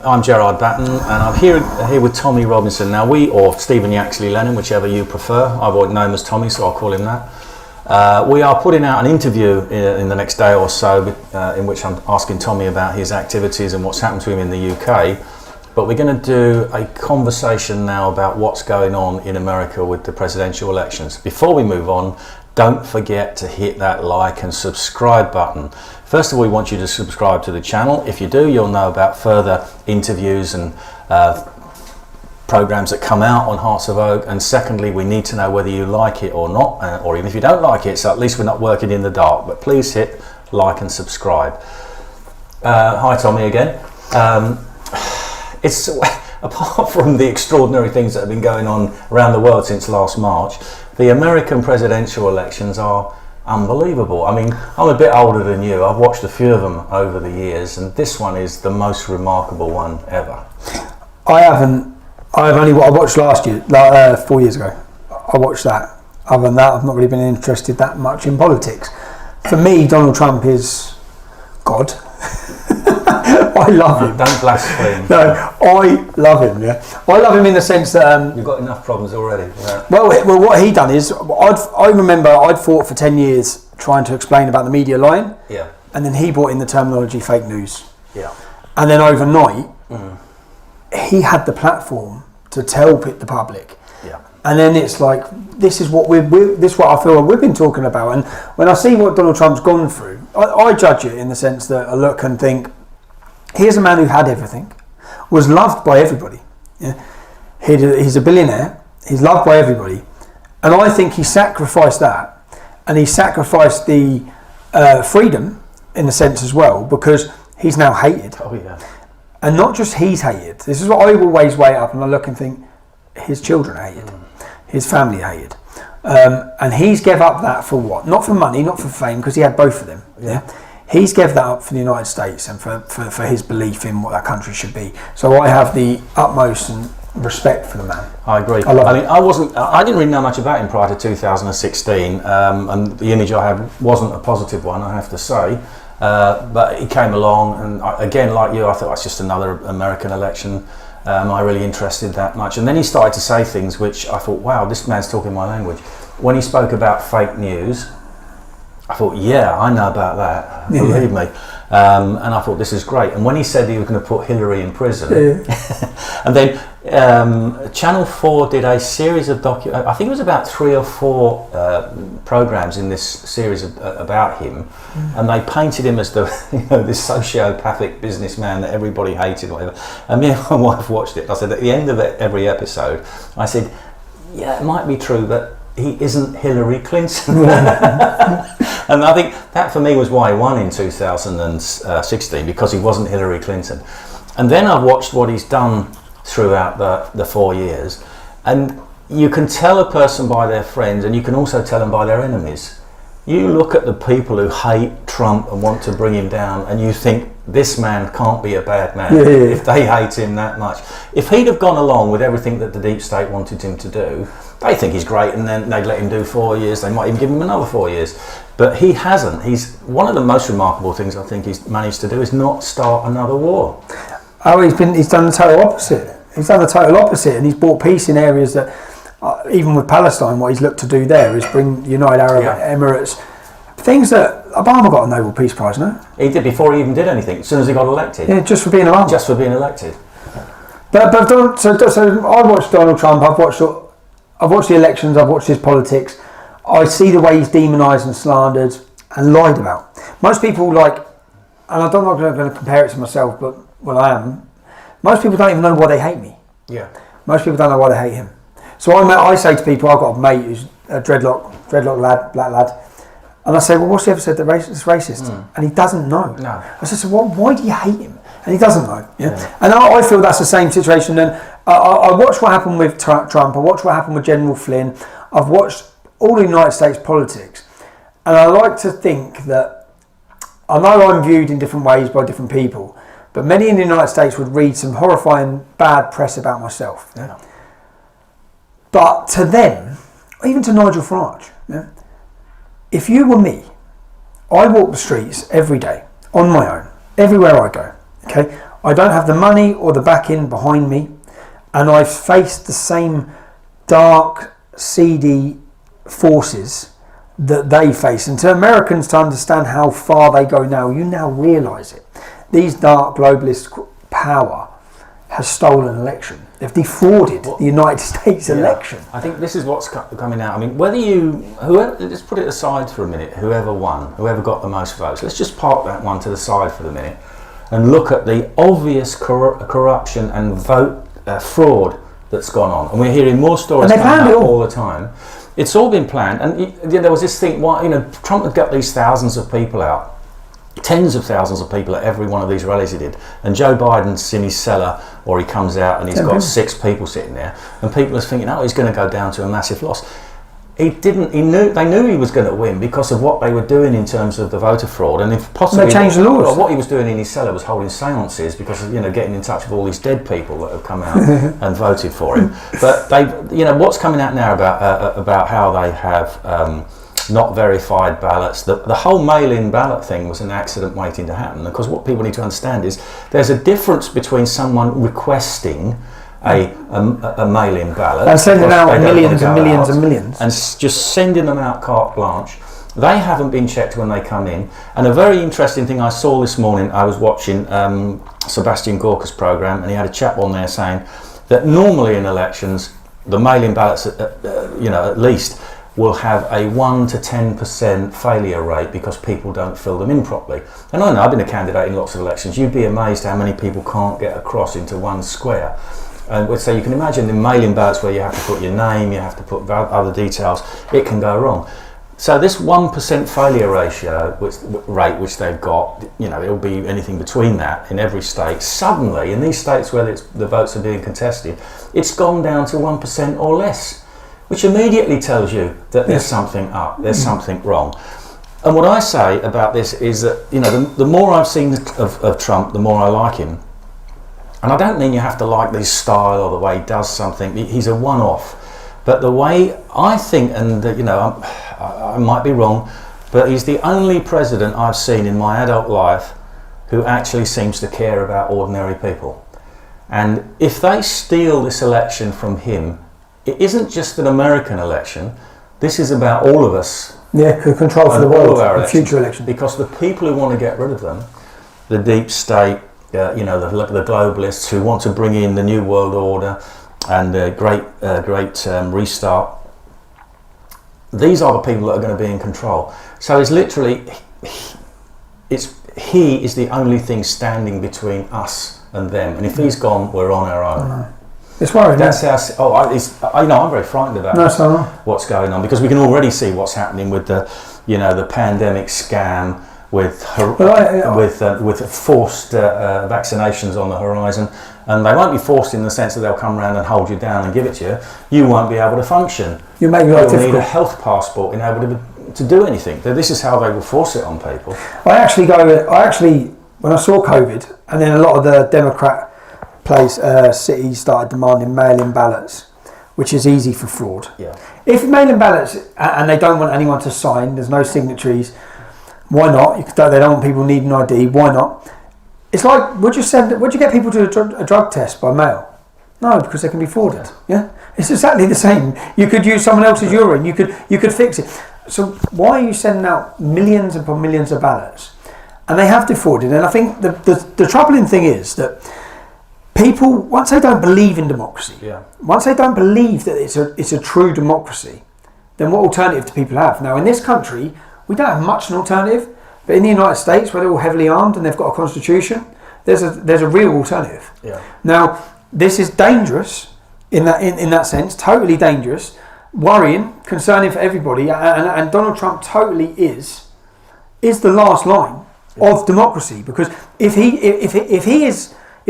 I'm Gerard Batten, and I'm here with Tommy Robinson. Now or Stephen Yaxley Lennon, whichever you prefer. I've always known him as Tommy, so I'll call him that. We are putting out an interview in the next day or so, in which I'm asking Tommy about his activities and what's happened to him in the UK. But we're going to do a conversation now about what's going on in America with the presidential elections. Before we move on, don't forget to hit that like and subscribe button. First of all, we want you to subscribe to the channel. If you do, you'll know about further interviews and programs that come out on Hearts of Oak. And secondly, we need to know whether you like it or not, or even if you don't like it, so at least we're not working in the dark. But please hit like and subscribe. Hi, Tommy, again. It's apart from the extraordinary things that have been going on around the world since last March, the American presidential elections are unbelievable. I mean, I'm a bit older than you. I've watched a few of them over the years, and this one is the most remarkable one ever. I watched last year, 4 years ago. I watched that. Other than that, I've not really been interested that much in politics. For me, Donald Trump is God. I love him. Don't blaspheme. No, I love him. Yeah, I love him in the sense that you've got enough problems already. Yeah. Well, what he done is, I remember I'd fought for 10 years trying to explain about the media lying. Yeah. And then he brought in the terminology fake news. Yeah. And then overnight, he had the platform to tell the public. Yeah. And then it's like, this is what this is what I feel like we've been talking about. And when I see what Donald Trump's gone through, I judge it in the sense that I look and think, here's a man who had everything, was loved by everybody. Yeah? He's a billionaire, he's loved by everybody. And I think he sacrificed that. And he sacrificed the freedom, in a sense as well, because he's now hated. Oh, yeah. And not just he's hated. This is what I always weigh up, and I look and think, his children are hated. His family are hated. And he's gave up that for what? Not for money, not for fame, because he had both of them. Yeah. He's gave that up for the United States and for his belief in what that country should be. So I have the utmost respect for the man. I agree. I didn't really know much about him prior to 2016, and the image I had wasn't a positive one, I have to say. But he came along, and again, like you, I thought it's just another American election. Am I really interested that much? And then he started to say things which I thought, wow, this man's talking my language. When he spoke about fake news, I thought, yeah, I know about that, believe me. And I thought, this is great. And when he said he was going to put Hillary in prison, and then Channel 4 did a series of I think it was about 3 or 4 programs in this series about him, and they painted him as this sociopathic businessman that everybody hated, whatever. And me and my wife watched it. I said, at the end of every episode, I said, yeah, it might be true, but he isn't Hillary Clinton. And I think that for me was why he won in 2016, because he wasn't Hillary Clinton. And then I've watched what he's done throughout the 4 years, and you can tell a person by their friends, and you can also tell them by their enemies. You look at the people who hate Trump and want to bring him down, and you think, this man can't be a bad man if they hate him that much. If he'd have gone along with everything that the deep state wanted him to do, they think he's great, and then they'd let him do 4 years. They might even give him another 4 years. But he hasn't. He's one of the most remarkable things I think he's managed to do is not start another war. Oh, he's done the total opposite. He's done the total opposite, and he's brought peace in areas that, even with Palestine, what he's looked to do there is bring United Arab Emirates, things that Obama got a Nobel Peace Prize, no? He did before he even did anything. As soon as he got elected. Yeah, just for being Obama. Just for being elected. So I watched Donald Trump. I've watched the elections. I've watched his politics. I see the way he's demonised and slandered and lied about. Most people and I'm not going to compare it to myself, but I am. Most people don't even know why they hate me. Yeah. Most people don't know why they hate him. So I say to people, I've got a mate who's a dreadlock lad, black lad, and I say, well, what's he ever said that's racist? And he doesn't know. No. I said, so why do you hate him? And he doesn't know. Yeah. And I feel that's the same situation. And I watched what happened with Trump. I watched what happened with General Flynn. I've watched all the United States politics, and I like to think that I know I'm viewed in different ways by different people, but many in the United States would read some horrifying bad press about myself. Yeah. But to them, even to Nigel Farage, if you were me, I walk the streets every day on my own, everywhere I go. Okay, I don't have the money or the backing behind me, and I've faced the same dark, seedy forces that they face. And to Americans to understand how far they go now, you now realise it. These dark globalist power has stolen an election. They've defrauded the United States election. I think this is what's coming out. I mean, whoever, let's put it aside for a minute, whoever won, whoever got the most votes, let's just park that one to the side for the minute and look at the obvious corruption and vote fraud that's gone on. And we're hearing more stories coming out all the time. It's all been planned. And there was this thing, Trump had got these thousands of people out, tens of thousands of people at every one of these rallies he did, and Joe Biden's in his cellar, or he comes out and he's got 6 people sitting there, and people are thinking, he's going to go down to a massive loss. They knew he was going to win because of what they were doing in terms of the voter fraud, and if possibly they changed the laws. Well, what he was doing in his cellar was holding seances because of, getting in touch with all these dead people that have come out and voted for him. But what's coming out now about how they have not verified ballots. The whole mail-in ballot thing was an accident waiting to happen, because what people need to understand is there's a difference between someone requesting a mail-in ballot and sending out millions and millions and millions and just sending them out carte blanche. They haven't been checked when they come in. And a very interesting thing I saw this morning, I was watching Sebastian Gorka's programme, and he had a chap on there saying that normally in elections the mail-in ballots at least will have a 1 to 10% failure rate because people don't fill them in properly. And I know, I've been a candidate in lots of elections, you'd be amazed how many people can't get across into one square. And so you can imagine the mail-in ballots where you have to put your name, you have to put other details, it can go wrong. So this 1% failure rate which they've got, it'll be anything between that in every state. Suddenly, in these states where the votes are being contested, it's gone down to 1% or less, which immediately tells you that there's something up, there's something wrong. And what I say about this is that, the more I've seen of Trump, the more I like him. And I don't mean you have to like his style or the way he does something. He's a one-off. But the way I think, and I might be wrong, but he's the only president I've seen in my adult life who actually seems to care about ordinary people. And if they steal this election from him, it isn't just an American election. This is about all of us. Yeah, control for the world, the future election. Because the people who want to get rid of them, the deep state, the globalists who want to bring in the new world order and a great restart, these are the people that are going to be in control. So it's literally, he is the only thing standing between us and them. And if he's gone, we're on our own. It's worrying. That's how. I'm very frightened about what's going on, because we can already see what's happening with the pandemic scam, with forced vaccinations on the horizon, and they won't be forced in the sense that they'll come around and hold you down and give it to you. You won't be able to function. You'll need a health passport in order to do anything. This is how they will force it on people. When I saw COVID, and then a lot of the Democrat cities started demanding mail-in ballots, which is easy for fraud. Yeah. If mail-in ballots, and they don't want anyone to sign, there's no signatories, why not? They don't want people needing ID, why not? It's like, would you get people to a drug test by mail? No, because they can be frauded. Yeah, it's exactly the same. You could use someone else's urine. You could fix it. So why are you sending out millions upon millions of ballots? And they have defrauded. And I think the troubling thing is that people, once they don't believe in democracy, once they don't believe that it's a true democracy, then what alternative do people have? Now, in this country, we don't have much an alternative, but in the United States, where they're all heavily armed and they've got a constitution, there's a real alternative. Yeah. Now, this is dangerous in that sense, totally dangerous, worrying, concerning for everybody, and Donald Trump totally is the last line of democracy, because if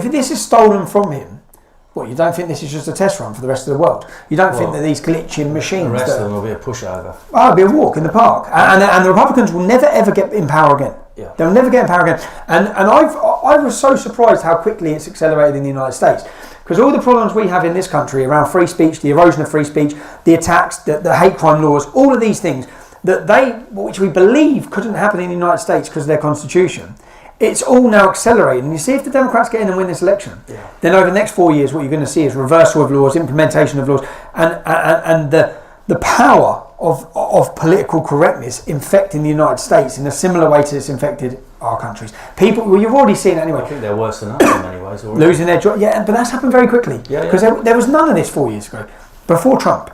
this is stolen from him, what, you don't think this is just a test run for the rest of the world? You don't think that these glitching machines... The rest of them will be a pushover. It'll be a walk in the park. And the Republicans will never ever get in power again. Yeah. They'll never get in power again. And I was so surprised how quickly it's accelerated in the United States. Because all the problems we have in this country around free speech, the erosion of free speech, the attacks, the hate crime laws, all of these things, which we believe couldn't happen in the United States because of their constitution, it's all now accelerating. And you see, if the Democrats get in and win this election, then over the next 4 years, what you're going to see is reversal of laws, implementation of laws, and the power of political correctness infecting the United States in a similar way to it's infected our countries. People, well, you've already seen it anyway. I think they're worse than us in many ways. Already. Losing their job, yeah, but that's happened very quickly. Because there was none of this 4 years ago, before Trump.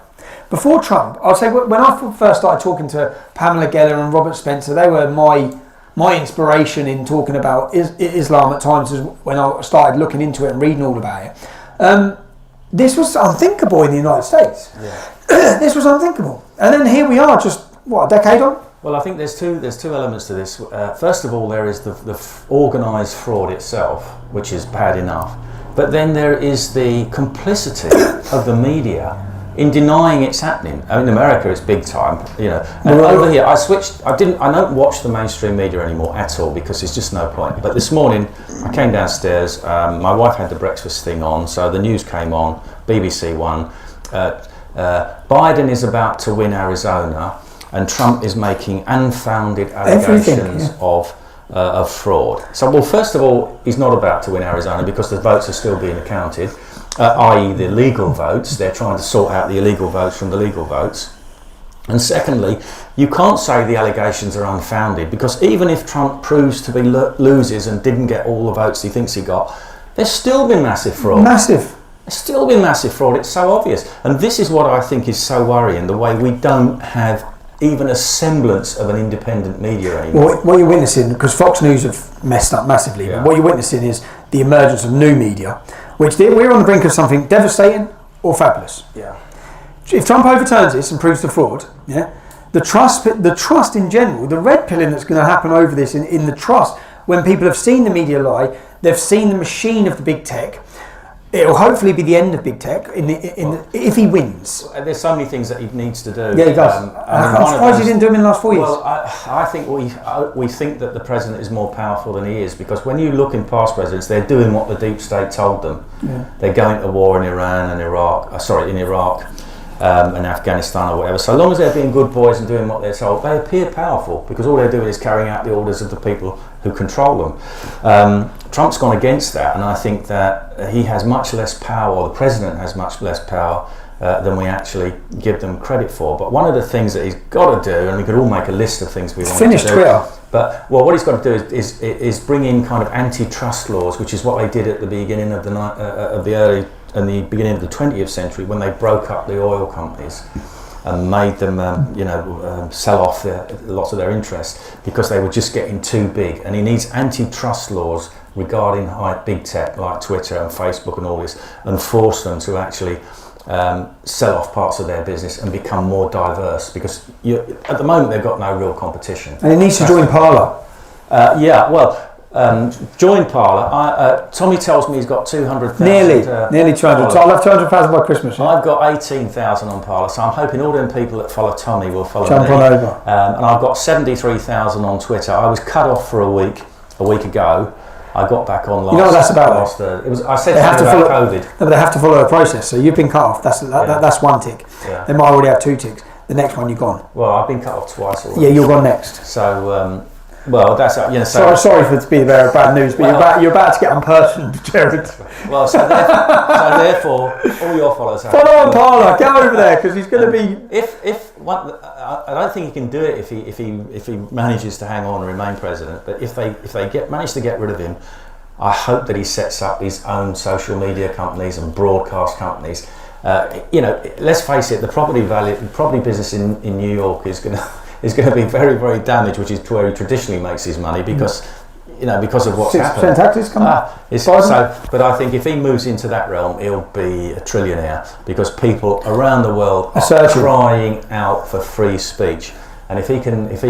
Before Trump, I'd say when I first started talking to Pamela Geller and Robert Spencer, they were my inspiration in talking about Islam at times when I started looking into it and reading all about it. This was unthinkable in the United States. Yeah. This was unthinkable. And then here we are, just, what, a decade on? Well, I think there's two elements to this. First of all, there is the organised fraud itself, which is bad enough. But then there is the complicity of the media in denying it's happening. I mean, in America, it's big time, you know. And over here, I don't watch the mainstream media anymore at all because there's just no point. But this morning, I came downstairs. My wife had the breakfast thing on, so the news came on. BBC One. Biden is about to win Arizona, and Trump is making unfounded allegations of fraud. So, well, first of all, he's not about to win Arizona because the votes are still being accounted. I.e. the legal votes. They're trying to sort out the illegal votes from the legal votes. And secondly, you can't say the allegations are unfounded because even if Trump proves to be loses and didn't get all the votes he thinks he got, there's still been massive fraud. Massive. There's still been massive fraud. It's so obvious. And this is what I think is so worrying, the way we don't have even a semblance of an independent media anymore. Well, what you're witnessing, because Fox News have messed up massively, but what you're witnessing is the emergence of new media, which we're on the brink of something devastating or fabulous. Yeah. If Trump overturns this and proves the fraud, the trust in general, the red pilling that's going to happen over this in the trust, when people have seen the media lie, they've seen the machine of the big tech. It'll hopefully be the end of big tech if he wins. There's so many things that he needs to do. Yeah, he does. I'm surprised he didn't do them in the last 4 years. Well, I think we think that the president is more powerful than he is because when you look in past presidents, they're doing what the deep state told them. Yeah. They're going to war in Iran and Iraq. And Afghanistan or whatever. So long as they're being good boys and doing what they're told, they appear powerful because all they're doing is carrying out the orders of the people who control them. Trump's gone against that, and I think that he has much less power, or the president has much less power than we actually give them credit for. But one of the things that he's got to do, and we could all make a list of things we want to do. Finish Twitter. But what he's got to do is bring in kind of antitrust laws, which is what they did at the beginning of the beginning of the 20th century when they broke up the oil companies and made them, sell off lots of their interests because they were just getting too big. And he needs antitrust laws regarding big tech like Twitter and Facebook and all this, and force them to actually sell off parts of their business and become more diverse because at the moment they've got no real competition. And he needs to join Parler. Join Parler. Tommy tells me he's got 200,000. Nearly 200. So I'll have 200,000 by Christmas. Yeah? I've got 18,000 on Parler, so I'm hoping all them people that follow Tommy will follow Jump me. on over. And I've got 73,000 on Twitter. I was cut off for a week ago. I got back on last. You know what that's about? I said something about COVID. No, but they have to follow a process. So you've been cut off. That's one tick. Yeah. They might already have 2 ticks. The next one you're gone. Well, I've been cut off twice already. Yeah, you're gone next. So. Well, that's So sorry for to be the bearer of bad news, but you're about to get unpersonal, Gerard. Well, so therefore, all your followers have follow on Parler. Go over there because he's going to be. I don't think he can do it if he manages to hang on and remain president. But if they manage to get rid of him, I hope that he sets up his own social media companies and broadcast companies. Let's face it, the property business in New York is going to be very, very damaged, which is where he traditionally makes his money because of what's happened. 6% taxes coming. But I think if he moves into that realm, he'll be a trillionaire because people around the world are crying out for free speech. And if he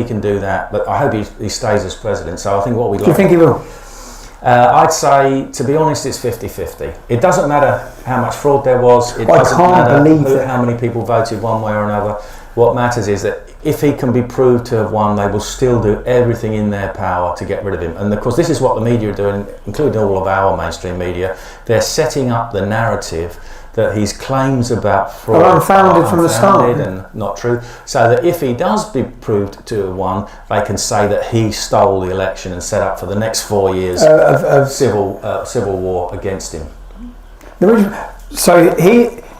can do that, but I hope he stays as president. So I think what we do you think he will? I'd say, to be honest, it's 50-50. It doesn't matter how much fraud there was. It doesn't matter how many people voted one way or another. What matters is that if he can be proved to have won, they will still do everything in their power to get rid of him. And of course, this is what the media are doing, including all of our mainstream media. They're setting up the narrative that his claims about fraud are unfounded from the start and not true. So that if he does be proved to have won, they can say that he stole the election and set up for the next 4 years of civil war against him. So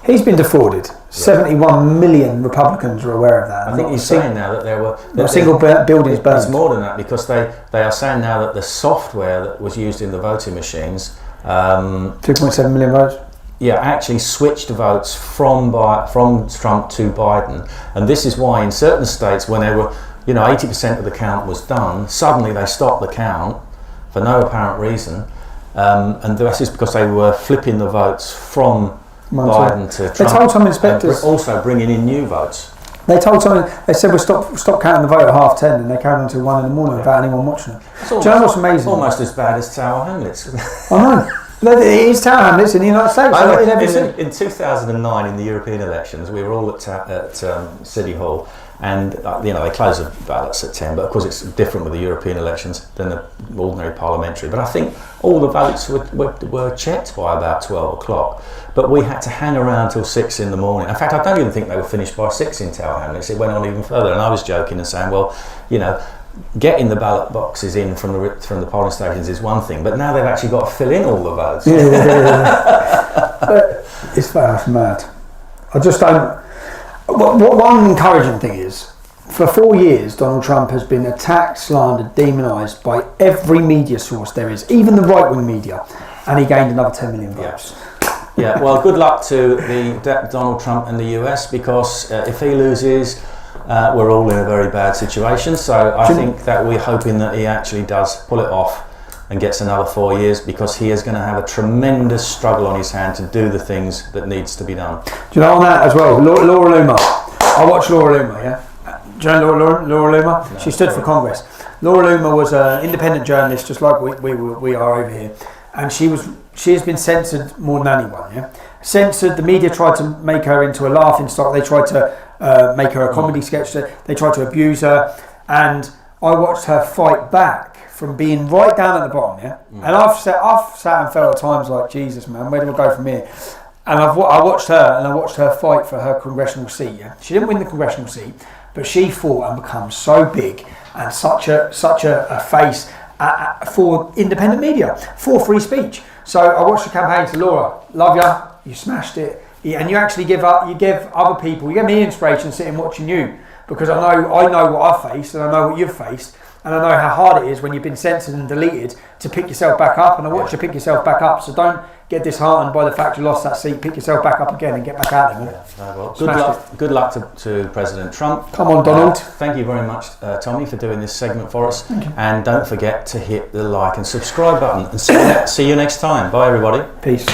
he's been defrauded. 71 million Republicans are aware of that. I think he's saying now that there were... Not a single building is burned. It's more than that, because they are saying now that the software that was used in the voting machines... 2.7 million votes? Yeah, actually switched votes from Trump to Biden. And this is why in certain states, when they were, 80% of the count was done, suddenly they stopped the count for no apparent reason. And this is because they were flipping the votes from Biden to Trump. They told some inspectors, and also bringing in new votes. They said we'll stop counting the vote at 10:30, and they counted until 1 a.m. without anyone watching it. Do you know what's amazing? Almost as bad as Tower Hamlets. I know. It is Tower Hamlets in the United States. In 2009, in the European elections, we were all at City Hall, and they close the ballots at 10. But of course, it's different with the European elections than the ordinary parliamentary. But I think all the votes were checked by about 12 o'clock. But we had to hang around till 6 in the morning. In fact, I don't even think they were finished by 6 in Tower Hamlets. It went on even further, and I was joking and saying, well, getting the ballot boxes in from the polling stations is one thing, but now they've actually got to fill in all the votes. But it's mad. I just don't. One encouraging thing is, for 4 years, Donald Trump has been attacked, slandered, demonised by every media source there is, even the right-wing media, and he gained another 10 million votes. Yeah, well, good luck to Donald Trump and the US, because if he loses, we're all in a very bad situation. So I think that we're hoping that he actually does pull it off and gets another 4 years, because he is going to have a tremendous struggle on his hand to do the things that needs to be done. Do you know on that as well? Laura Loomer. I watched Laura Loomer, yeah? Do you know Laura Loomer? No, she stood for Congress. Laura Loomer was an independent journalist, just like we are over here. And she has been censored more than anyone, yeah? Censored, the media tried to make her into a laughing stock, they tried to make her a comedy sketch, they tried to abuse her, and I watched her fight back from being right down at the bottom, yeah? And I've sat and felt at times like, Jesus man, where do I go from here? And I watched her fight for her congressional seat, yeah? She didn't win the congressional seat, but she fought and become so big and such a face for independent media, for free speech. So I watched the campaign to Laura, love ya, you smashed it, and you actually give other people, you give me inspiration sitting watching you, because I know what I've faced and I know what you've faced, and I know how hard it is when you've been censored and deleted to pick yourself back up, and I watch you pick yourself back up. So don't get disheartened by the fact you lost that seat. Pick yourself back up again and get back out there. Yeah, well, good luck to President Trump. Come on, Donald. Thank you very much, Tommy, for doing this segment for us. And don't forget to hit the like and subscribe button. And see you next time. Bye, everybody. Peace.